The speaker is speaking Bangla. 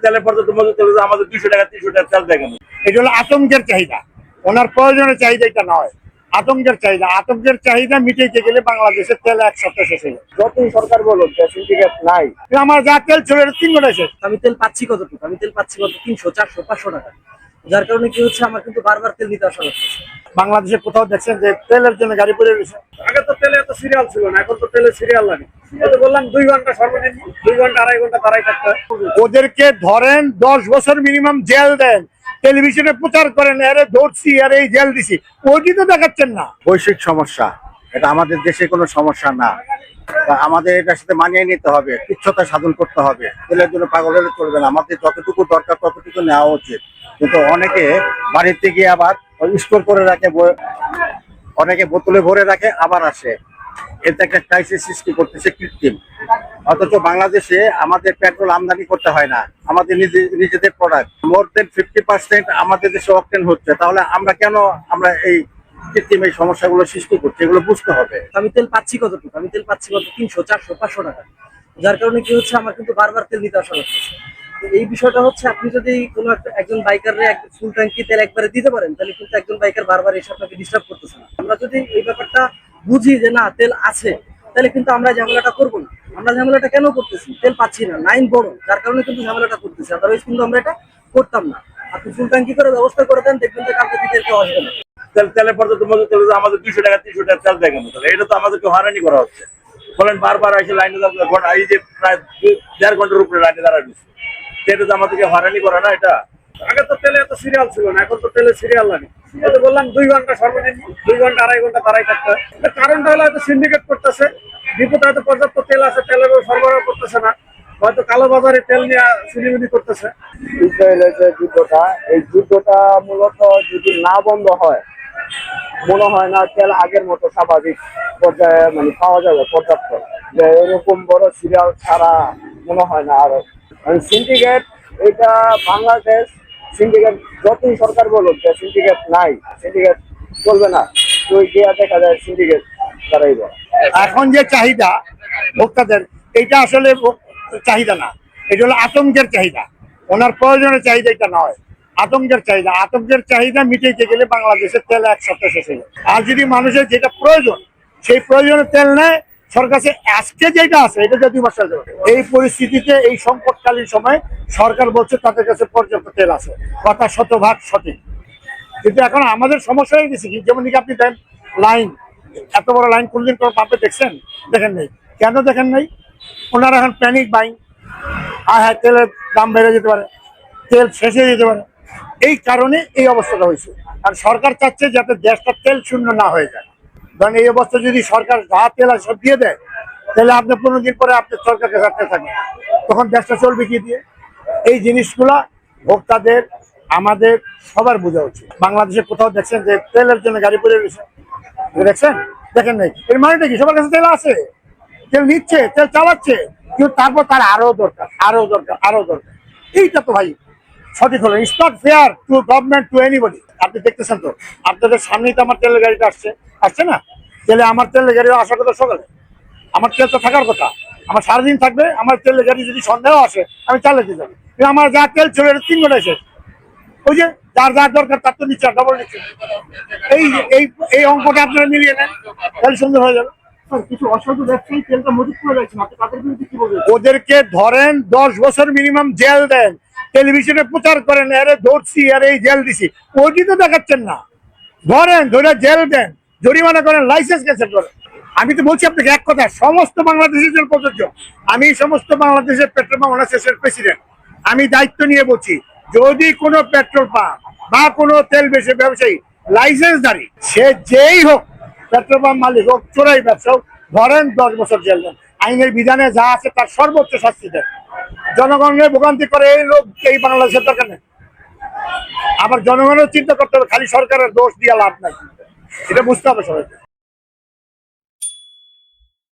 তেলে পর্যন্ত মজুদ তেল আমাদের 200 টাকা 300 টাকা তেল দেখেন। এটা হলো আতঙ্কের চাহিদা, ওনার প্রয়োজনের চাহিদা এটা নয়। আতঙ্কের চাহিদা মিটাইতে গেলে বাংলাদেশের তেল এক সপ্তাহ শেষ হয়ে যায়। যতই সরকার বলুক যে সিন্ডিকেট নাই, আমার যা তেল ছিল এটা 3 ঘন্টা শেষ। আমি তেল পাচ্ছি কতটুকু? আমি তেল পাচ্ছি কত 300 400 500 টাকা, যার কারণে কি হচ্ছে আমার কিন্তু বারবার তেল নিতে আসা হচ্ছে। বাংলাদেশে কোথাও দেখছেন যে তেলের জন্য গাড়ি পড়ে রয়েছে? আগে তো তেলে এত সিরিয়াল ছিল না, এখন তো তেলে সিরিয়াল লাগে। তো বললাম 2 ঘন্টা সর্বদিন, 2 ঘন্টা 2.5 ঘন্টা দাঁড়াই থাকতে হয়। ওদেরকে ধরেন 10 বছর মিনিমাম জেল দেন, টেলিভিশনে প্রচার করেন আরে ধরছি আরে এই জেল দিছি, ওইটি তো দেখাচ্ছেন না। বৈশ্বিক সমস্যা, এটা আমাদের দেশে কোনো সমস্যা না। আমাদের এটার সাথে মানিয়ে নিতে হবে, তুচ্ছতা সাধন করতে হবে। তেলের জন্য পাগল হলে চলবে না, আমাদের যতটুকু দরকার ততটুকু নেওয়া উচিত। কিন্তু অনেকে বাড়িতে গিয়ে আবার স্টোর করে রাখে, অনেকে বোতলে ভরে রাখে আবার আসে, এটা একটা ক্রাইসিস সৃষ্টি করতেছে কৃত্রিম। অথচ বাংলাদেশে আমাদের পেট্রোল আমদানি করতে হয় না, আমাদের নিজেদের প্রোডাক্ট মোর দেন 50% আমাদের দেশে অকটেন হচ্ছে। তাহলে আমরা এই কৃত্রিম এই সমস্যাগুলো সৃষ্টি করছি, এগুলো বুঝতে হবে। আমি তেল পাচ্ছি কতটুকু? আমি তেল পাচ্ছি কত 300 400 500 টাকা, যার কারণে কি হচ্ছে আমার কিন্তু বারবার তেল নিতে আসা হচ্ছে। এই বিষয়টা হচ্ছে আপনি যদি কোনো একজন বাইকারে ফুল ট্যাঙ্কি তেল একবারে দিতে পারেন, তাহলে কিন্তু একজন বাইকার বারবার এসে আপনাকে ডিস্টার্ব করতেছে না। আমরা যদি এই ব্যাপারটা বুঝি যে না তেল আছে, তাহলে কিন্তু আমরা ঝামেলাটা করবো না। আমরা ঝামেলাটা কেন করতেছি? তেল পাচ্ছি না, লাইন বড়, যার কারণে কিন্তু ঝামেলাটা করতেছি। আদারওয়াইজ কিন্তু আমরা এটা করতাম না। আপনি ফুল ট্যাঙ্কি করে ব্যবস্থা করে দেন, দেখবেন যে কালকে থেকে কেউ আসবে না। তেলে পর্যন্ত মজুদ তেল আমাদের 200 টাকা 300 টাকা তেল দেখেন। এটা তো আমাদেরকে হয়রানি করা হচ্ছে। বলেন বারবার এসে লাইনে এই যে প্রায় 1.5 ঘন্টার উপরে লাইনে দাঁড়ায় দিচ্ছে, এটা তো আমাদেরকে হয়রানি করা না। এটা আগে তো তেলে এত সিরিয়াল ছিল না, এখন তো তেলে সিরিয়াল লাগে। তো বললাম 2 ঘন্টা সর্বদিন, 2 ঘন্টা 2.5 ঘন্টা দাঁড়াই থাকতে হয়। কারণটা হলো হয়তো সিন্ডিকেট করতেছে, ডিপোতে হয়তো পর্যাপ্ত তেল আছে, তেলেরও সরবরাহ করতেছে না, হয়তো কালো বাজারে তেল নিয়ে সিলিমিলি করতেছে। ইসরায়েলের যে যুদ্ধটা, এই যুদ্ধটা মূলত যদি না বন্ধ হয়, মনে হয় না তেল আগের মতো স্বাভাবিক পর্যায়ে মানে পাওয়া যাবে পর্যাপ্ত। যে এরকম বড় সিরিয়াল ছাড়া মনে হয় না। আরো সিন্ডিকেট, এটা বাংলাদেশ সিন্ডিকেট যতই সরকার বলুক যে সিন্ডিকেট নাই, সিন্ডিকেট চলবে না, তো গিয়া দেখা যায় সিন্ডিকেট তারাই বলে। এখন যে চাহিদা ভোক্তাদের, এটা আসলে চাহিদা না, এটা হলো আতঙ্কের চাহিদা, ওনার প্রয়োজনের চাহিদা এটা নয়। আতঙ্কের চাহিদা মিটাইতে গেলে বাংলাদেশের তেল এক সপ্তাহ শেষ হয়ে যায়। আর যদি মানুষের যেটা প্রয়োজন, সেই প্রয়োজনের তেল নেয় সরকার, আজকে যেটা আছে এটা যদি বসাতে হবে। এই পরিস্থিতিতে এই সংকটকালীন সময় সরকার বলছে তাদের কাছে পর্যাপ্ত তেল আছে, কথা 100% সঠিক। কিন্তু এখন আমাদের সমস্যা হয়ে গেছে কি, যেমন আপনি দেন লাইন, এত বড় লাইন কোনদিন কোনো পাম্পে দেখছেন? দেখেন নেই। কেন দেখেন নাই? ওনারা এখন প্যানিক বাইং, হ্যাঁ তেলের দাম বেড়ে যেতে পারে, তেল শেষ হয়ে যেতে পারে, এই কারণে এই অবস্থাটা হয়েছে। আর সরকার চাচ্ছে যাতে দেশটা তেল শূন্য না হয়ে যায়। কারণ এই অবস্থা যদি সরকার যা তেল আর সব দিয়ে দেয়, তাহলে আপনি 15 দিন পরে আপনার সরকারকে রাখতে থাকবেন, তখন দেশটা চলবে কি দিয়ে? এই জিনিসগুলা ভোক্তাদের আমাদের সবার বোঝা উচিত। বাংলাদেশে কোথাও দেখছেন যে তেলের জন্য গাড়ি পড়ে রয়েছে? দেখছেন? দেখেন নাই। এর মানেটা কি? সবার কাছে তেল আছে, তেল নিচ্ছে, তেল চালাচ্ছে, কিন্তু তারপর তার আরো দরকার। এইটা তো ভাই সঠিক হলো। It's not fair two government, two anybody. আপনি দেখতেছেন তো, আপনাদের সামনেই তো আমার তেলের গাড়িটা আসছে না? তাহলে আমার তেলের গাড়ি আসার কথা সকালে, আমার তেল তো থাকার কথা, আমার সারাদিন থাকবে। আমার তেলের গাড়ি যদি সন্দেহ আসে আমি চালাতে যাবো, কিন্তু আমার যা তেল ছিল এটা 3 ঘন্টা শেষ। ওই যে যার দরকার তার তো নিচ্ছে, ডবল নিচ্ছে। এই অঙ্কটা আপনারা মিলিয়ে নেন, তাহলে সুন্দর হয়ে যাবে। কিছু অসাধু ব্যবসায়ী তেলটা মজুত করে রাখছেন, আপনি তাদের বিরুদ্ধে কি বলবেন? ওদেরকে ধরেন 10 বছর মিনিমাম জেল দেন, টেলিভিশনে প্রচার করেন আরে ধরছি আরে এই জেল দিছি, ওইটি তো দেখাচ্ছেন না। ধরে জেল দেন, জরিমানা করেন, লাইসেন্স ক্যান্সেল করেন। আমি তো বলছি আপনাকে এক কথা, সমস্ত বাংলাদেশের জন্য প্রযোজ্য। আমি সমস্ত বাংলাদেশের পেট্রোল পাম্প অনার্সের প্রেসিডেন্ট, আমি দায়িত্ব নিয়ে বলছি, যদি কোনো পেট্রোল পাম্প বা কোনো তেল ব্যবসায়ী লাইসেন্সধারী, সে যেই হোক, পেট্রোল পাম্প মালিক হোক, চোরাই ব্যবসা হোক, ধরেন 10 বছর জেল দেন। আইনের বিধানে যা আছে তার সর্বোচ্চ শাস্তি দেন। জনগণের ভোগান্তি করে এই লোক এই বাংলাদেশের দরকার নেই। আবার জনগণের চিন্তা করতে হবে, খালি সরকারের দোষ দিয়ে লাভ নাই, এটা বুঝতে হবে সবাইকে।